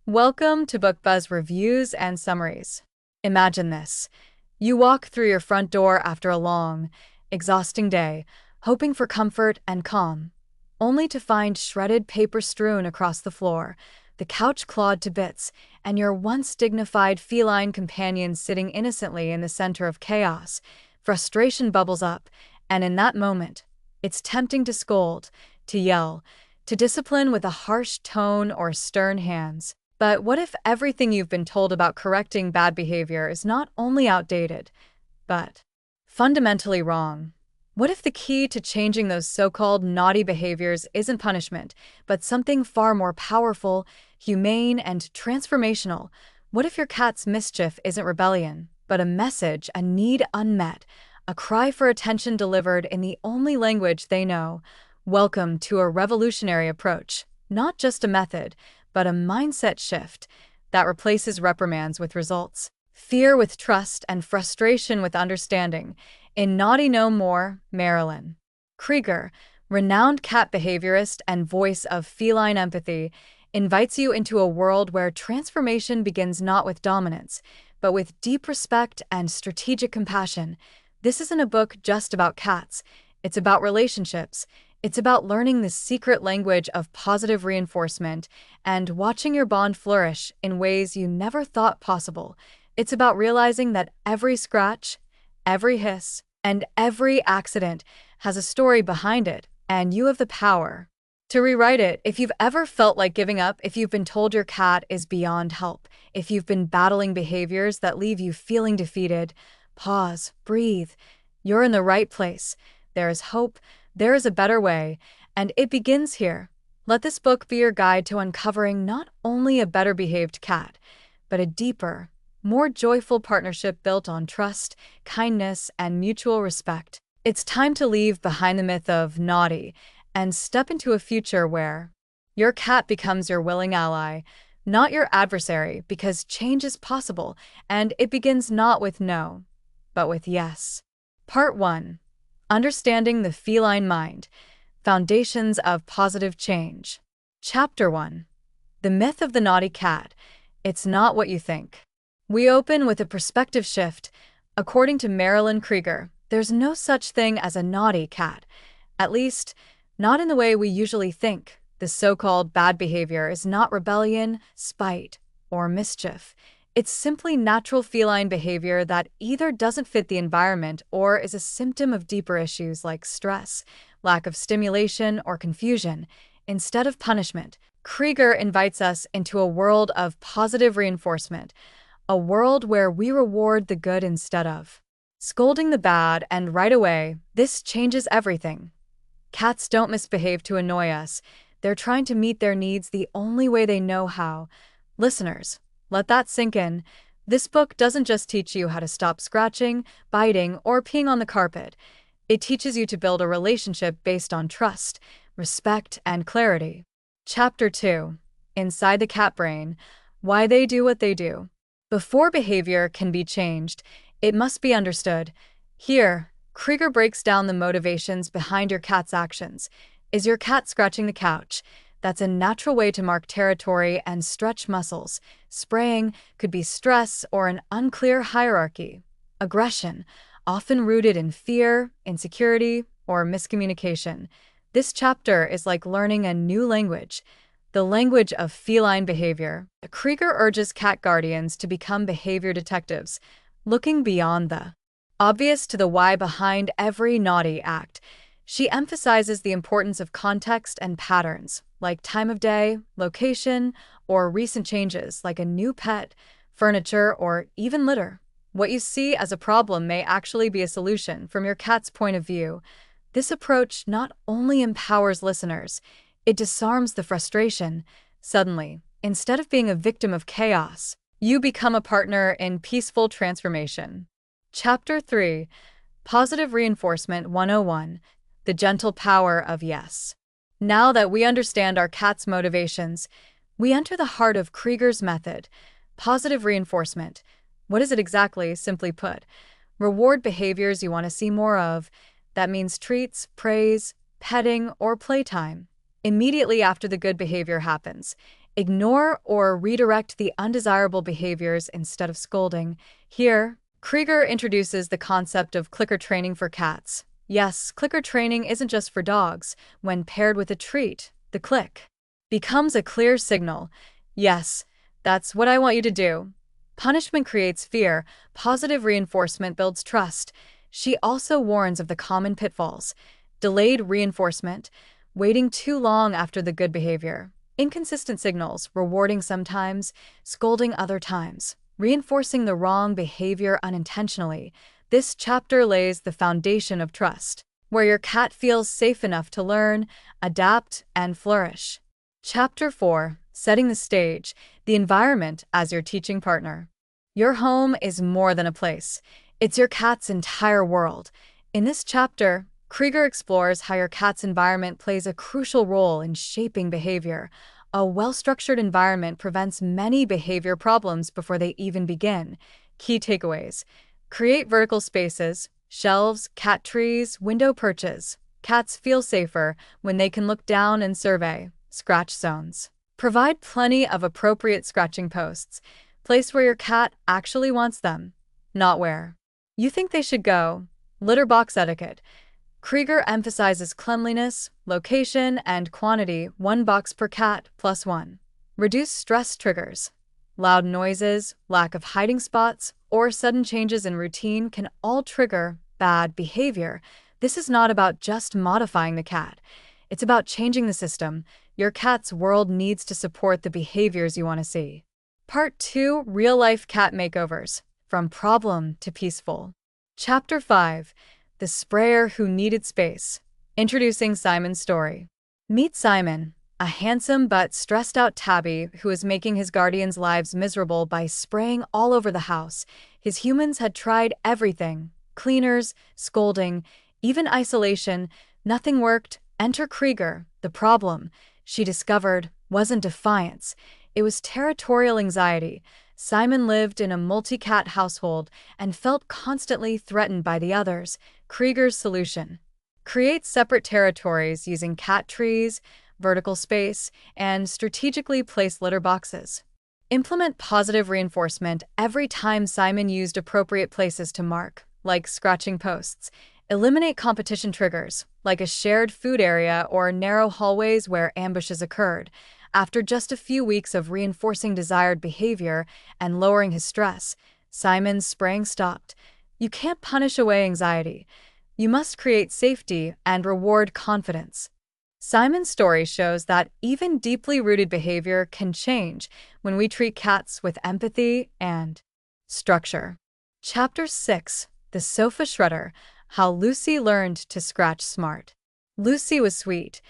Welcome to BookBuzz Reviews and Summaries. Imagine this. You walk through your front door after a long, exhausting day, hoping for comfort and calm, only to find shredded paper strewn across the floor, the couch clawed to bits, and your once dignified feline companion sitting innocently in the center of chaos. Frustration bubbles up, and in that moment, it's tempting to scold, to yell, to discipline with a harsh tone or stern hands. But what if everything you've been told about correcting bad behavior is not only outdated, but fundamentally wrong? What if the key to changing those so-called naughty behaviors isn't punishment, but something far more powerful, humane, and transformational? What if your cat's mischief isn't rebellion, but a message, a need unmet, a cry for attention delivered in the only language they know? Welcome to a revolutionary approach, not just a method, but a mindset shift that replaces reprimands with results, fear with trust, and frustration with understanding. In Naughty No More, Marilyn Krieger, renowned cat behaviorist and voice of feline empathy, invites you into a world where transformation begins not with dominance, but with deep respect and strategic compassion. This isn't a book just about cats. It's about relationships. It's about learning the secret language of positive reinforcement and watching your bond flourish in ways you never thought possible. It's about realizing that every scratch, every hiss, and every accident has a story behind it, and you have the power to rewrite it. If you've ever felt like giving up, if you've been told your cat is beyond help, if you've been battling behaviors that leave you feeling defeated, pause, breathe. You're in the right place. There is hope. There is a better way, and it begins here. Let this book be your guide to uncovering not only a better-behaved cat, but a deeper, more joyful partnership built on trust, kindness, and mutual respect. It's time to leave behind the myth of naughty and step into a future where your cat becomes your willing ally, not your adversary, because change is possible, and it begins not with no, but with yes. Part 1. Understanding the Feline Mind, Foundations of Positive Change. Chapter 1. The Myth of the Naughty Cat. It's not what you think. We open with a perspective shift. According to Marilyn Krieger, there's no such thing as a naughty cat. At least, not in the way we usually think. The so-called bad behavior is not rebellion, spite, or mischief. It's simply natural feline behavior that either doesn't fit the environment or is a symptom of deeper issues like stress, lack of stimulation, or confusion. Instead of punishment, Krieger invites us into a world of positive reinforcement, a world where we reward the good instead of scolding the bad, and right away, this changes everything. Cats don't misbehave to annoy us. They're trying to meet their needs the only way they know how. Listeners, let that sink in. This book doesn't just teach you how to stop scratching, biting, or peeing on the carpet. It teaches you to build a relationship based on trust, respect, and clarity. Chapter 2. Inside the Cat Brain, Why They Do What They Do. Before behavior can be changed, it must be understood. Here, Krieger breaks down the motivations behind your cat's actions. Is your cat scratching the couch? That's a natural way to mark territory and stretch muscles. Spraying could be stress or an unclear hierarchy. Aggression, often rooted in fear, insecurity, or miscommunication. This chapter is like learning a new language, the language of feline behavior. Krieger urges cat guardians to become behavior detectives, looking beyond the obvious to the why behind every naughty act. She emphasizes the importance of context and patterns, like time of day, location, or recent changes like a new pet, furniture, or even litter. What you see as a problem may actually be a solution from your cat's point of view. This approach not only empowers listeners, it disarms the frustration. Suddenly, instead of being a victim of chaos, you become a partner in peaceful transformation. Chapter 3. Positive Reinforcement 101. The Gentle Power of Yes. Now that we understand our cat's motivations, we enter the heart of Krieger's method. Positive reinforcement. What is it exactly? Simply put, reward behaviors you want to see more of. That means treats, praise, petting, or playtime. Immediately after the good behavior happens, Ignore or redirect the undesirable behaviors instead of scolding. Here, Krieger introduces the concept of clicker training for cats. Yes, clicker training isn't just for dogs. When paired with a treat, the click becomes a clear signal. Yes, that's what I want you to do. Punishment creates fear. Positive reinforcement builds trust. She also warns of the common pitfalls: delayed reinforcement, waiting too long after the good behavior, inconsistent signals, rewarding sometimes, scolding other times, reinforcing the wrong behavior unintentionally. This chapter lays the foundation of trust, where your cat feels safe enough to learn, adapt, and flourish. Chapter 4: Setting the Stage, the Environment as Your Teaching Partner. Your home is more than a place. It's your cat's entire world. In this chapter, Krieger explores how your cat's environment plays a crucial role in shaping behavior. A well-structured environment prevents many behavior problems before they even begin. Key takeaways: create vertical spaces, shelves, cat trees, window perches. Cats feel safer when they can look down and survey. Scratch zones. Provide plenty of appropriate scratching posts. Place where your cat actually wants them, not where you think they should go. Litter box etiquette. Krieger emphasizes cleanliness, location, and quantity, 1 box per cat plus 1. Reduce stress triggers. Loud noises, lack of hiding spots, or sudden changes in routine can all trigger bad behavior. This is not about just modifying the cat. It's about changing the system. Your cat's world needs to support the behaviors you want to see. Part 2: Real-Life Cat Makeovers, From Problem to Peaceful. Chapter 5: The Sprayer Who Needed Space. Introducing Simon's story. Meet Simon, a handsome but stressed-out tabby who is making his guardians' lives miserable by spraying all over the house. His humans had tried everything: cleaners, scolding, even isolation. Nothing worked. Enter Krieger. The problem, she discovered, wasn't defiance. It was territorial anxiety. Simon lived in a multi-cat household and felt constantly threatened by the others. Krieger's solution: create separate territories using cat trees, vertical space, and strategically place litter boxes. Implement positive reinforcement every time Simon used appropriate places to mark, like scratching posts. Eliminate competition triggers, like a shared food area or narrow hallways where ambushes occurred. After just a few weeks of reinforcing desired behavior and lowering his stress, Simon's spraying stopped. You can't punish away anxiety. You must create safety and reward confidence. Simon's story shows that even deeply rooted behavior can change when we treat cats with empathy and structure. Chapter 6: The Sofa Shredder, How Lucy Learned to Scratch Smart. Lucy was sweet,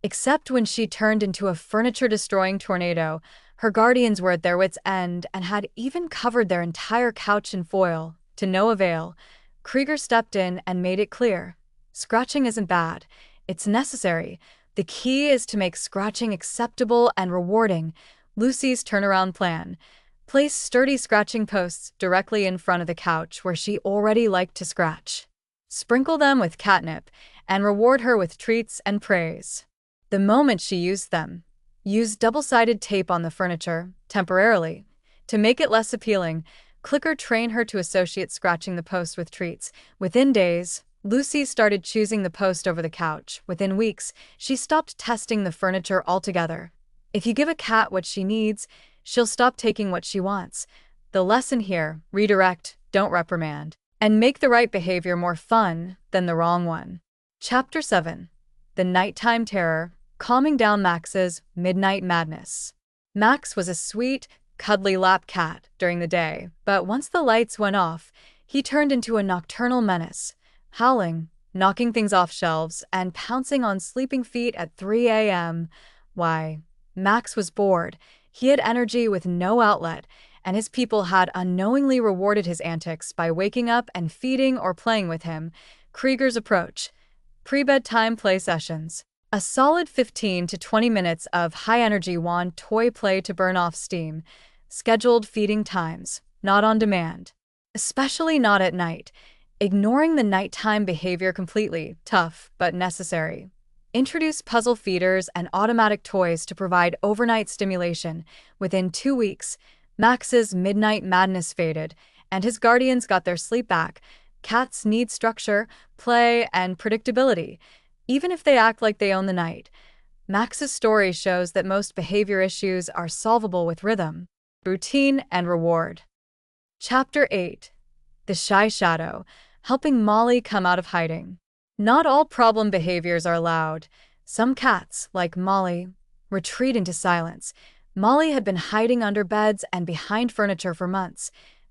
except when she turned into a furniture-destroying tornado. Her guardians were at their wits' end and had even covered their entire couch in foil, to no avail. Krieger stepped in and made it clear: scratching isn't bad, it's necessary. The key is to make scratching acceptable and rewarding. Lucy's turnaround plan: place sturdy scratching posts directly in front of the couch where she already liked to scratch. Sprinkle them with catnip and reward her with treats and praise. The moment she used them, use double-sided tape on the furniture, temporarily, to make it less appealing. Clicker train her to associate scratching the post with treats. Within days, Lucy started choosing the post over the couch. Within weeks, she stopped testing the furniture altogether. If you give a cat what she needs, she'll stop taking what she wants. The lesson here: redirect, don't reprimand, and make the right behavior more fun than the wrong one. Chapter 7: The Nighttime Terror, Calming Down Max's Midnight Madness. Max was a sweet, cuddly lap cat during the day, but once the lights went off, he turned into a nocturnal menace, howling, knocking things off shelves, and pouncing on sleeping feet at 3 a.m. Why? Max was bored. He had energy with no outlet, and his people had unknowingly rewarded his antics by waking up and feeding or playing with him. Krieger's approach: pre-bedtime play sessions. A solid 15 to 20 minutes of high-energy wand toy play to burn off steam. Scheduled feeding times, not on demand. Especially not at night. Ignoring the nighttime behavior completely, tough but necessary. Introduce puzzle feeders and automatic toys to provide overnight stimulation. Within 2 weeks, Max's midnight madness faded, and his guardians got their sleep back. Cats need structure, play, and predictability, even if they act like they own the night. Max's story shows that most behavior issues are solvable with rhythm, routine, and reward. Chapter 8. The Shy Shadow, helping Molly come out of hiding. Not all problem behaviors are loud. Some cats, like Molly, retreat into silence. Molly had been hiding under beds and behind furniture for months,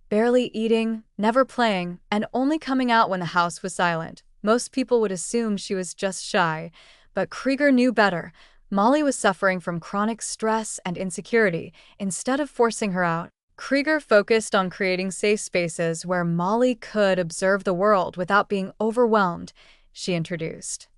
barely eating, never playing, and only coming out when the house was silent. Most people would assume she was just shy, but Krieger knew better. Molly was suffering from chronic stress and insecurity. Instead of forcing her out, Krieger focused on creating safe spaces where Molly could observe the world without being overwhelmed. She introduced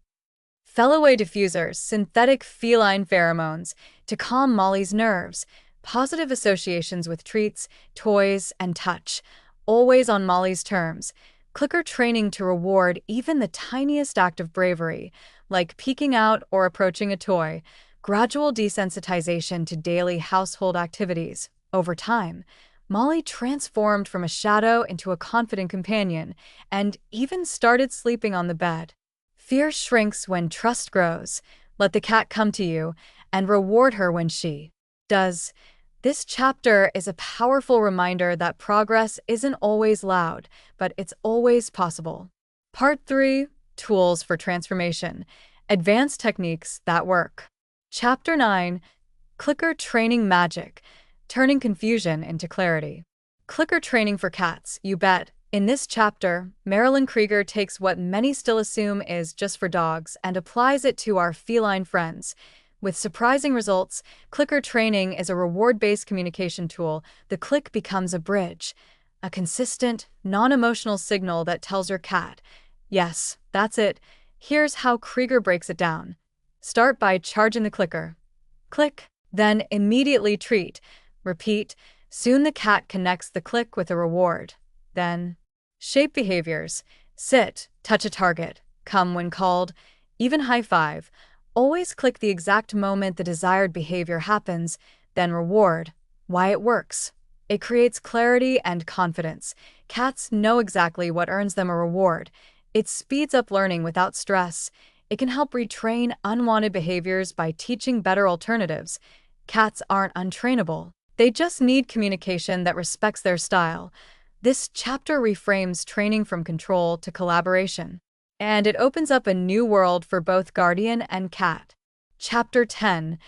Fellaway diffusers, synthetic feline pheromones, to calm Molly's nerves, positive associations with treats, toys, and touch, always on Molly's terms, clicker training to reward even the tiniest act of bravery, like peeking out or approaching a toy, gradual desensitization to daily household activities. Over time, Molly transformed from a shadow into a confident companion and even started sleeping on the bed. Fear shrinks when trust grows. Let the cat come to you and reward her when she does. This chapter is a powerful reminder that progress isn't always loud, but it's always possible. Part 3. Tools for Transformation. Advanced Techniques That Work. Chapter 9. Clicker Training Magic. Turning Confusion into Clarity. Clicker training for cats, you bet. In this chapter, Marilyn Krieger takes what many still assume is just for dogs and applies it to our feline friends. With surprising results, clicker training is a reward-based communication tool. The click becomes a bridge, a consistent, non-emotional signal that tells your cat, yes, that's it. Here's how Krieger breaks it down. Start by charging the clicker. Click, then immediately treat. Repeat. Soon the cat connects the click with a reward. Then, shape behaviors. Sit, touch a target, come when called, even high five. Always click the exact moment the desired behavior happens, then reward. Why it works. It creates clarity and confidence. Cats know exactly what earns them a reward. It speeds up learning without stress. It can help retrain unwanted behaviors by teaching better alternatives. Cats aren't untrainable. They just need communication that respects their style. This chapter reframes training from control to collaboration, and it opens up a new world for both guardian and cat. Chapter 10.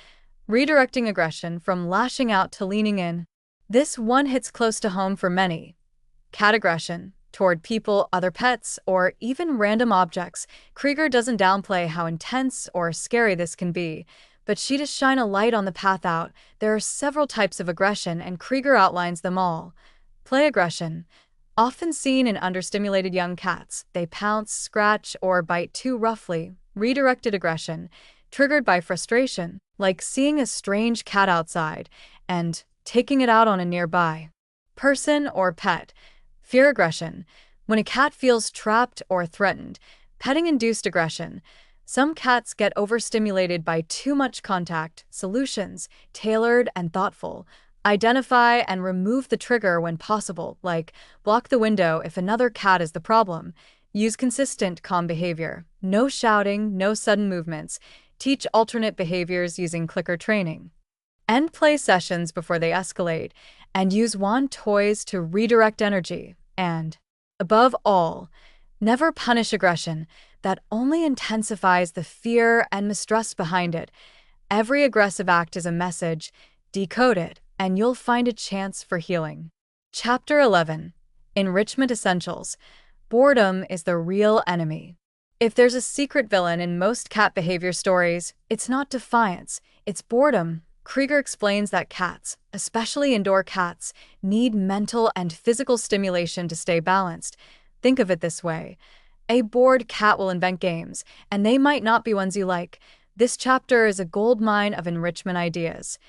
Redirecting Aggression from Lashing Out to Leaning In. This one hits close to home for many. Cat aggression, toward people, other pets, or even random objects. Krieger doesn't downplay how intense or scary this can be, but she does shine a light on the path out. There are several types of aggression, and Krieger outlines them all. Play aggression, often seen in understimulated young cats. They pounce, scratch, or bite too roughly. Redirected aggression, triggered by frustration, like seeing a strange cat outside and taking it out on a nearby person or pet. Fear aggression, when a cat feels trapped or threatened. Petting-induced aggression, some cats get overstimulated by too much contact. Solutions, tailored and thoughtful. Identify and remove the trigger when possible, like block the window if another cat is the problem. Use consistent, calm behavior. No shouting, no sudden movements. Teach alternate behaviors using clicker training. End play sessions before they escalate, and use wand toys to redirect energy. And, above all, never punish aggression. That only intensifies the fear and mistrust behind it. Every aggressive act is a message. Decode it, and you'll find a chance for healing. Chapter 11. Enrichment Essentials. Boredom is the real enemy. If there's a secret villain in most cat behavior stories, it's not defiance, it's boredom. Krieger explains that cats, especially indoor cats, need mental and physical stimulation to stay balanced. Think of it this way. A bored cat will invent games, and they might not be ones you like. This chapter is a goldmine of enrichment ideas.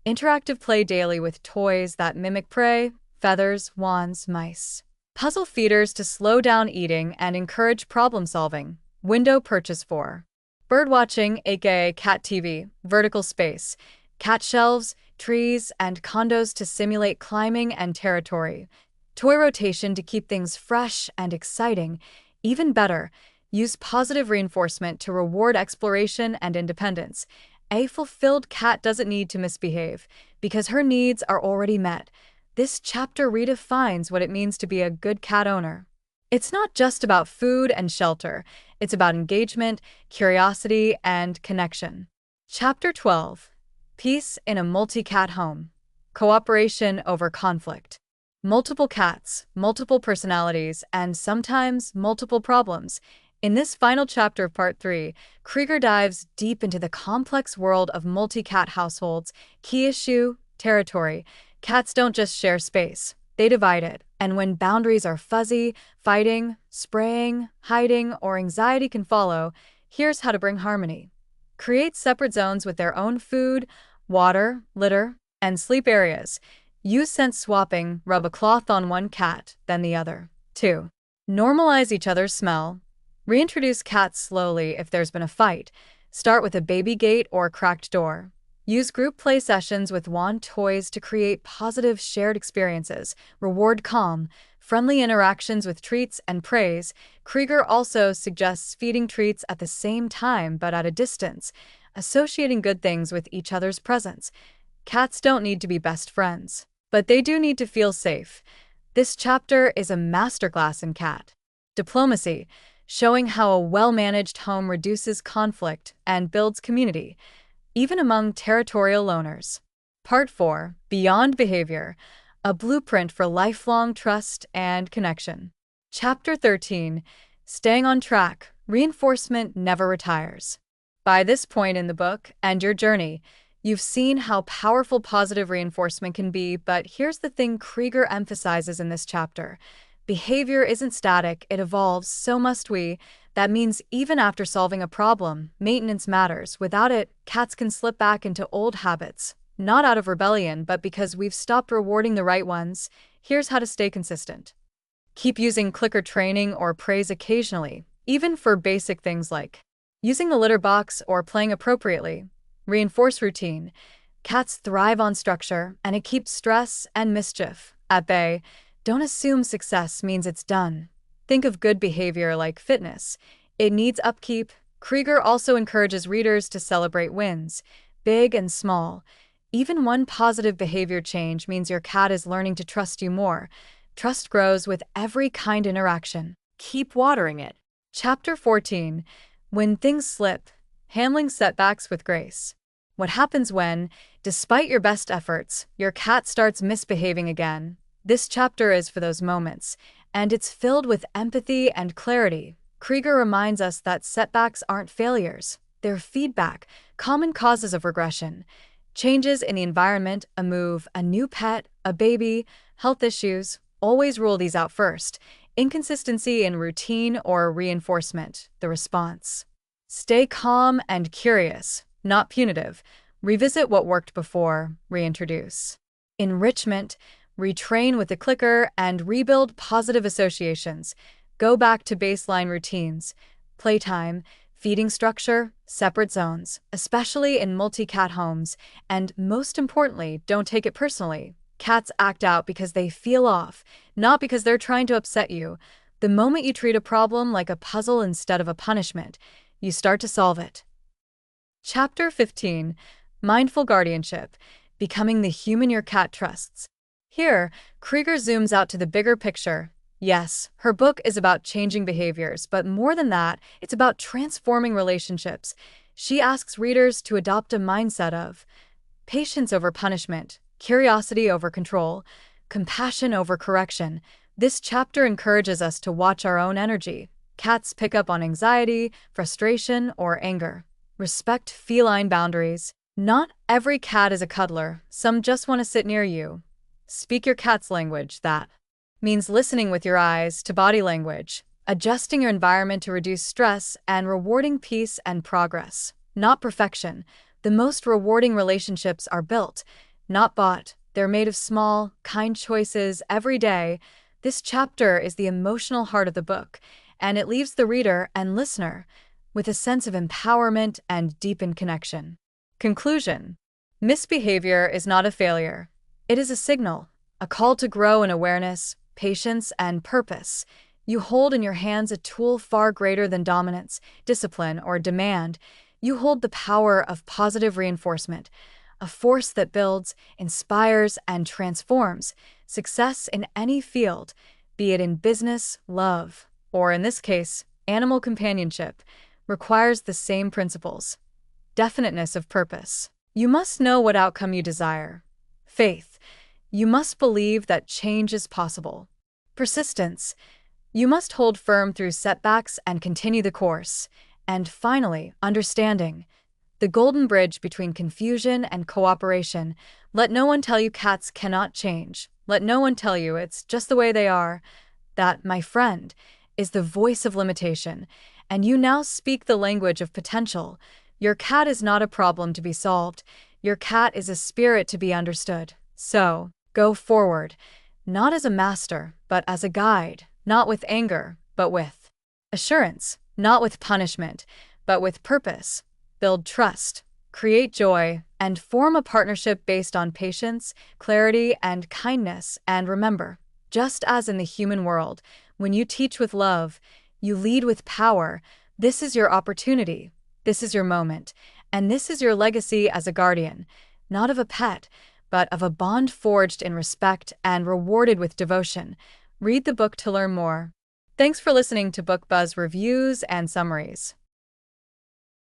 Interactive play daily with toys that mimic prey, feathers, wands, mice. Puzzle feeders to slow down eating and encourage problem solving. Window purchase for Birdwatching, aka cat TV, vertical space, cat shelves, trees, and condos to simulate climbing and territory. Toy rotation to keep things fresh and exciting. Even better, use positive reinforcement to reward exploration and independence. A fulfilled cat doesn't need to misbehave because her needs are already met. This chapter redefines what it means to be a good cat owner. It's not just about food and shelter, it's about engagement, curiosity, and connection. Chapter 12. Peace in a Multi-Cat Home. Cooperation over conflict. Multiple cats, multiple personalities, and sometimes multiple problems. In this final chapter of Part 3, Krieger dives deep into the complex world of multi-cat households. Key issue: territory. Cats don't just share space, they divide it. And when boundaries are fuzzy, fighting, spraying, hiding, or anxiety can follow, here's how to bring harmony. Create separate zones with their own food, water, litter, and sleep areas. Use scent swapping, rub a cloth on one cat, then the other. 2. Normalize each other's smell. Reintroduce cats slowly if there's been a fight. Start with a baby gate or cracked door. Use group play sessions with wand toys to create positive shared experiences. Reward calm, friendly interactions with treats and praise. Krieger also suggests feeding treats at the same time but at a distance, associating good things with each other's presence. Cats don't need to be best friends, but they do need to feel safe. This chapter is a masterclass in cat diplomacy, showing how a well-managed home reduces conflict and builds community, even among territorial loners. Part 4. Beyond Behavior, a blueprint for lifelong trust and connection. Chapter 13. Staying on track, reinforcement never retires. By this point in the book and your journey, you've seen how powerful positive reinforcement can be, but here's the thing Krieger emphasizes in this chapter. Behavior isn't static, it evolves, so must we. That means even after solving a problem, maintenance matters. Without it, cats can slip back into old habits, not out of rebellion, but because we've stopped rewarding the right ones. Here's how to stay consistent. Keep using clicker training or praise occasionally, even for basic things like using the litter box or playing appropriately. Reinforce routine. Cats thrive on structure, and it keeps stress and mischief at bay. Don't assume success means it's done. Think of good behavior like fitness. It needs upkeep. Krieger also encourages readers to celebrate wins, big and small. Even one positive behavior change means your cat is learning to trust you more. Trust grows with every kind interaction. Keep watering it. Chapter 14. When things slip, handling setbacks with grace. What happens when, despite your best efforts, your cat starts misbehaving again? This chapter is for those moments, and it's filled with empathy and clarity. Krieger reminds us that setbacks aren't failures, they're feedback, common causes of regression. Changes in the environment, a move, a new pet, a baby, health issues, always rule these out first. Inconsistency in routine or reinforcement, the response. Stay calm and curious, not punitive. Revisit what worked before, reintroduce. Enrichment, retrain with the clicker and rebuild positive associations. Go back to baseline routines. Playtime, feeding structure, separate zones, especially in multi-cat homes. And most importantly, don't take it personally. Cats act out because they feel off, not because they're trying to upset you. The moment you treat a problem like a puzzle instead of a punishment, you start to solve it. Chapter 15. Mindful Guardianship, becoming the human your cat trusts. Here, Krieger zooms out to the bigger picture. Yes, her book is about changing behaviors, but more than that, it's about transforming relationships. She asks readers to adopt a mindset of patience over punishment, curiosity over control, compassion over correction. This chapter encourages us to watch our own energy. Cats pick up on anxiety, frustration, or anger. Respect feline boundaries. Not every cat is a cuddler. Some just want to sit near you. Speak your cat's language. That means listening with your eyes to body language, adjusting your environment to reduce stress, and rewarding peace and progress, not perfection. The most rewarding relationships are built, not bought. They're made of small, kind choices every day. This chapter is the emotional heart of the book, and it leaves the reader and listener with a sense of empowerment and deepened connection. Conclusion: misbehavior is not a failure. It is a signal, a call to grow in awareness, patience, and purpose. You hold in your hands a tool far greater than dominance, discipline, or demand. You hold the power of positive reinforcement, a force that builds, inspires, and transforms. Success in any field, be it in business, love, or in this case, animal companionship, requires the same principles. Definiteness of purpose. You must know what outcome you desire. Faith. You must believe that change is possible. Persistence. You must hold firm through setbacks and continue the course. And finally, understanding. The golden bridge between confusion and cooperation. Let no one tell you cats cannot change. Let no one tell you it's just the way they are. That, my friend, is the voice of limitation, and you now speak the language of potential. Your cat is not a problem to be solved. Your cat is a spirit to be understood. So, go forward, not as a master, but as a guide, not with anger, but with assurance, not with punishment, but with purpose. Build trust, create joy, and form a partnership based on patience, clarity, and kindness. And remember, just as in the human world, when you teach with love, you lead with power. This is your opportunity, this is your moment, and this is your legacy as a guardian, not of a pet, but of a bond forged in respect and rewarded with devotion. Read the book to learn more. Thanks for listening to Book Buzz Reviews and Summaries.